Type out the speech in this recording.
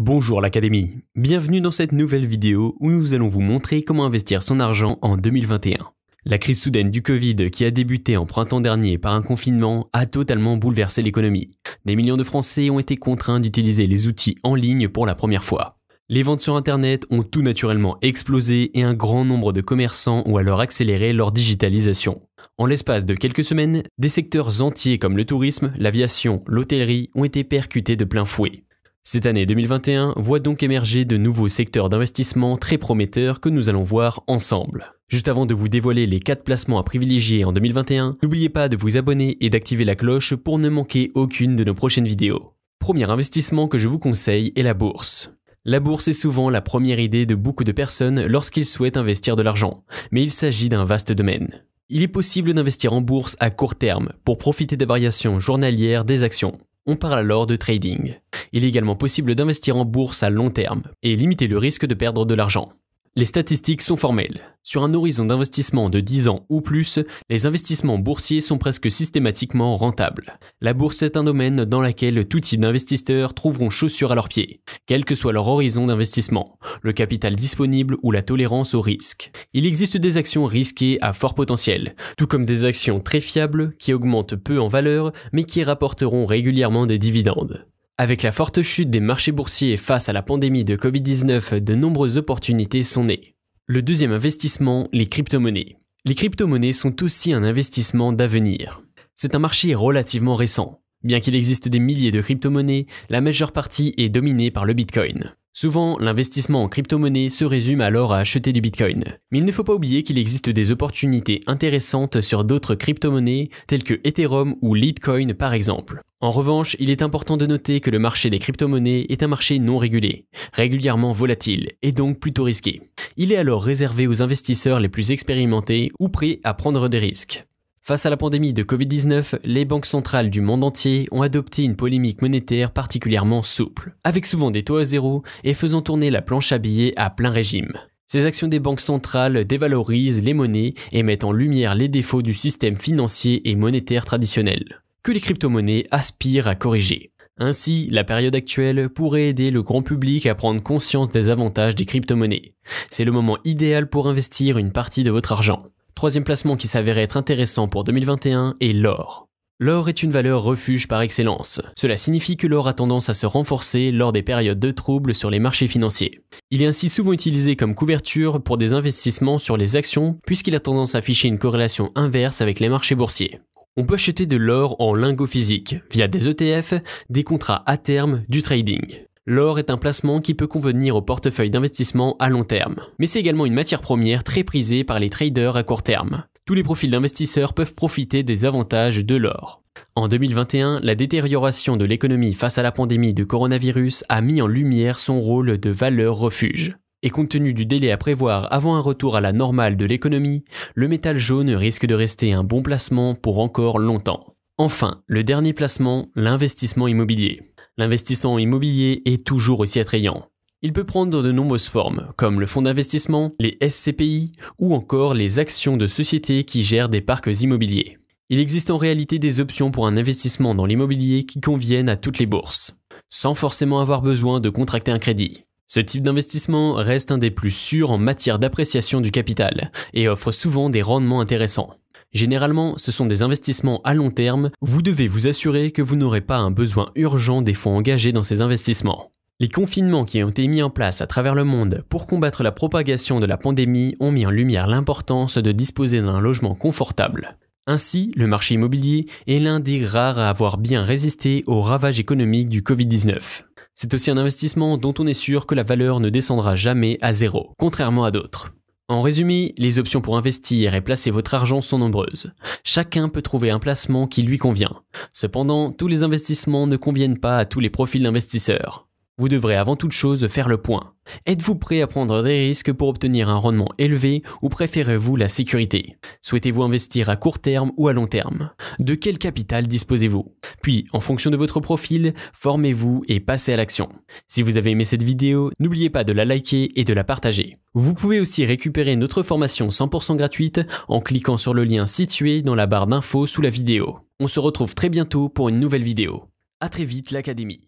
Bonjour l'Académie, bienvenue dans cette nouvelle vidéo où nous allons vous montrer comment investir son argent en 2021. La crise soudaine du Covid qui a débuté en printemps dernier par un confinement a totalement bouleversé l'économie. Des millions de Français ont été contraints d'utiliser les outils en ligne pour la première fois. Les ventes sur Internet ont tout naturellement explosé et un grand nombre de commerçants ont alors accéléré leur digitalisation. En l'espace de quelques semaines, des secteurs entiers comme le tourisme, l'aviation, l'hôtellerie ont été percutés de plein fouet. Cette année 2021 voit donc émerger de nouveaux secteurs d'investissement très prometteurs que nous allons voir ensemble. Juste avant de vous dévoiler les 4 placements à privilégier en 2021, n'oubliez pas de vous abonner et d'activer la cloche pour ne manquer aucune de nos prochaines vidéos. Premier investissement que je vous conseille est la bourse. La bourse est souvent la première idée de beaucoup de personnes lorsqu'ils souhaitent investir de l'argent, mais il s'agit d'un vaste domaine. Il est possible d'investir en bourse à court terme pour profiter des variations journalières des actions. On parle alors de trading. Il est également possible d'investir en bourse à long terme et limiter le risque de perdre de l'argent. Les statistiques sont formelles. Sur un horizon d'investissement de 10 ans ou plus, les investissements boursiers sont presque systématiquement rentables. La bourse est un domaine dans lequel tout type d'investisseurs trouveront chaussures à leurs pieds, quel que soit leur horizon d'investissement, le capital disponible ou la tolérance au risque. Il existe des actions risquées à fort potentiel, tout comme des actions très fiables qui augmentent peu en valeur mais qui rapporteront régulièrement des dividendes. Avec la forte chute des marchés boursiers face à la pandémie de Covid-19, de nombreuses opportunités sont nées. Le deuxième investissement, les crypto-monnaies. Les crypto-monnaies sont aussi un investissement d'avenir. C'est un marché relativement récent. Bien qu'il existe des milliers de crypto-monnaies, la majeure partie est dominée par le Bitcoin. Souvent, l'investissement en crypto-monnaie se résume alors à acheter du Bitcoin. Mais il ne faut pas oublier qu'il existe des opportunités intéressantes sur d'autres crypto-monnaies telles que Ethereum ou Litecoin par exemple. En revanche, il est important de noter que le marché des crypto-monnaies est un marché non régulé, régulièrement volatile et donc plutôt risqué. Il est alors réservé aux investisseurs les plus expérimentés ou prêts à prendre des risques. Face à la pandémie de Covid-19, les banques centrales du monde entier ont adopté une polémique monétaire particulièrement souple, avec souvent des taux à zéro et faisant tourner la planche à billets à plein régime. Ces actions des banques centrales dévalorisent les monnaies et mettent en lumière les défauts du système financier et monétaire traditionnel, que les crypto-monnaies aspirent à corriger. Ainsi, la période actuelle pourrait aider le grand public à prendre conscience des avantages des crypto-monnaies. C'est le moment idéal pour investir une partie de votre argent. Troisième placement qui s'avérait être intéressant pour 2021 est l'or. L'or est une valeur refuge par excellence. Cela signifie que l'or a tendance à se renforcer lors des périodes de troubles sur les marchés financiers. Il est ainsi souvent utilisé comme couverture pour des investissements sur les actions puisqu'il a tendance à afficher une corrélation inverse avec les marchés boursiers. On peut acheter de l'or en lingots physiques via des ETF, des contrats à terme, du trading. L'or est un placement qui peut convenir au portefeuille d'investissement à long terme, mais c'est également une matière première très prisée par les traders à court terme. Tous les profils d'investisseurs peuvent profiter des avantages de l'or. En 2021, la détérioration de l'économie face à la pandémie de coronavirus a mis en lumière son rôle de valeur refuge. Et compte tenu du délai à prévoir avant un retour à la normale de l'économie, le métal jaune risque de rester un bon placement pour encore longtemps. Enfin, le dernier placement, l'investissement immobilier. L'investissement immobilier est toujours aussi attrayant. Il peut prendre de nombreuses formes, comme le fonds d'investissement, les SCPI ou encore les actions de sociétés qui gèrent des parcs immobiliers. Il existe en réalité des options pour un investissement dans l'immobilier qui conviennent à toutes les bourses, sans forcément avoir besoin de contracter un crédit. Ce type d'investissement reste un des plus sûrs en matière d'appréciation du capital et offre souvent des rendements intéressants. Généralement, ce sont des investissements à long terme, vous devez vous assurer que vous n'aurez pas un besoin urgent des fonds engagés dans ces investissements. Les confinements qui ont été mis en place à travers le monde pour combattre la propagation de la pandémie ont mis en lumière l'importance de disposer d'un logement confortable. Ainsi, le marché immobilier est l'un des rares à avoir bien résisté aux ravages économiques du Covid-19. C'est aussi un investissement dont on est sûr que la valeur ne descendra jamais à zéro, contrairement à d'autres. En résumé, les options pour investir et placer votre argent sont nombreuses. Chacun peut trouver un placement qui lui convient. Cependant, tous les investissements ne conviennent pas à tous les profils d'investisseurs. Vous devrez avant toute chose faire le point. Êtes-vous prêt à prendre des risques pour obtenir un rendement élevé ou préférez-vous la sécurité? Souhaitez-vous investir à court terme ou à long terme? De quel capital disposez-vous? Puis, en fonction de votre profil, formez-vous et passez à l'action. Si vous avez aimé cette vidéo, n'oubliez pas de la liker et de la partager. Vous pouvez aussi récupérer notre formation 100% gratuite en cliquant sur le lien situé dans la barre d'infos sous la vidéo. On se retrouve très bientôt pour une nouvelle vidéo. À très vite l'Académie.